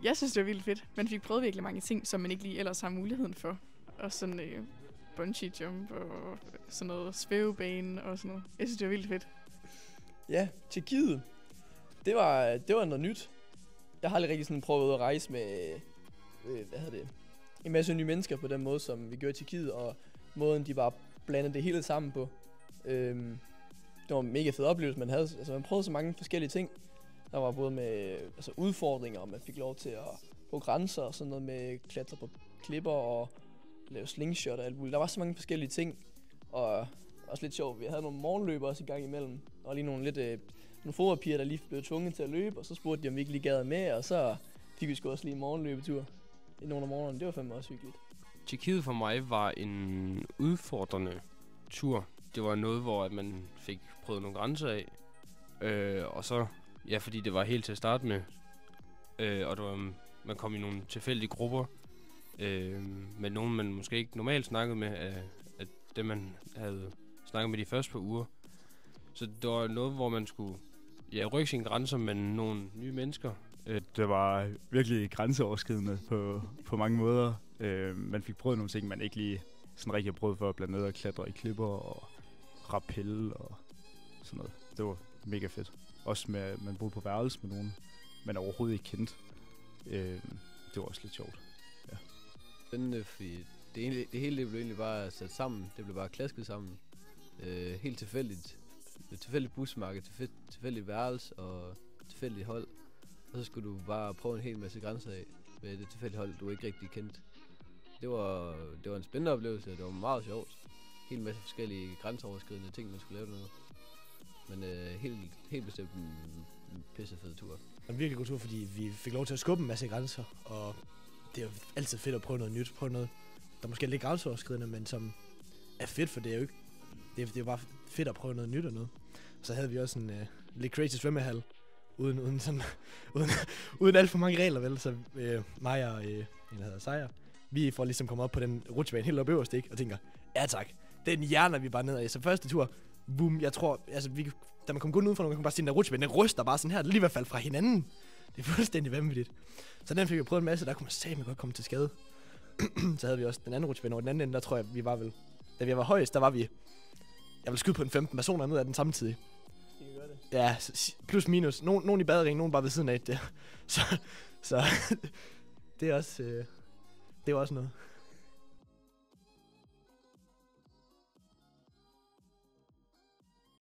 Jeg synes, det var vildt fedt. Man fik prøvet virkelig mange ting, som man ikke lige ellers har muligheden for. Og sådan bungee jump og sådan noget svævebane og sådan noget. Jeg synes, det var vildt fedt. Ja, Tjekkiet. Det var noget nyt. Jeg har aldrig rigtig sådan prøvet at rejse med, en masse nye mennesker på den måde, som vi gjorde i Tjekkiet, og måden, de bare blandede det hele sammen på. Det var en mega fed oplevelse, man prøvede så mange forskellige ting. Der var både med udfordringer, og man fik lov til at gå grænser, og sådan noget med klatre på klipper og lave slingshot og alt muligt. Der var så mange forskellige ting, og også lidt sjovt. Vi havde nogle morgenløber også i gang imellem, og lige nogle fodboldpiger, der lige blev tvunget til at løbe, og så spurgte de, om vi ikke lige gad med, og så fik vi sgu også lige en morgenløbetur i nogle af morgenerne. Det var fandme også hyggeligt. Tjekkiet for mig var en udfordrende tur. Det var noget, hvor man fik prøvet nogle grænser af, og så, ja, fordi det var helt til at starte med, og man kom i nogle tilfældige grupper, med nogen, man måske ikke normalt snakkede med, af dem, man havde snakket med de første par uger. Så det var noget, hvor man skulle rykke sine grænser med nogle nye mennesker. Det var virkelig grænseoverskridende på mange måder. Man fik prøvet nogle ting, man ikke lige sådan rigtig har prøvet for, blandt andet at klatre i klipper og rappel og sådan noget. Det var mega fedt. Også med, at man boede på værelse med nogen, man overhovedet ikke kendte. Det var også lidt sjovt. Ja. Spændende, fordi det hele det blev egentlig bare sat sammen. Det blev bare klasket sammen. Helt tilfældigt. Et tilfældigt busmarked, tilfældigt værelse og tilfældigt hold. Og så skulle du bare prøve en hel masse grænser af med det tilfældige hold, du ikke rigtig kendte. Det var en spændende oplevelse, og det var meget sjovt. Helt masse forskellige grænseoverskridende ting, man skulle lave noget. Men helt bestemt en pissefed tur. Det var en virkelig god tur, fordi vi fik lov til at skubbe en masse grænser, og det er jo altid fedt at prøve noget nyt, prøve noget, der måske er lidt grænseoverskridende, men som er fedt, for det er jo ikke, det er jo bare fedt at prøve noget nyt og noget. Så havde vi også en lidt crazy svømmehal, uden alt for mange regler, vel, så mig og en, der hedder Sejr, vi får ligesom komme op på den rutsjebane helt op øverst, ikke, og tænker, ja tak, den hjerner vi bare ned af. Så første tur, boom, jeg tror, altså da man kom kun ud fra, man kan bare se den der rutsjebane, den ryster bare sådan her, lige i hvert fald fra hinanden. Det er fuldstændig vanvittigt. Så den fik vi prøvet en masse, der kunne man satme godt komme til skade. Så havde vi også den anden rutsjebane over den anden ende, der tror jeg, vi var vel, da vi var højest, der var vi, jeg ville skyde på en 15 personer ned af den samtidig. Ja, plus minus. Nogen i baderingen, nogen bare ved siden af det. Så det er også, det er også noget.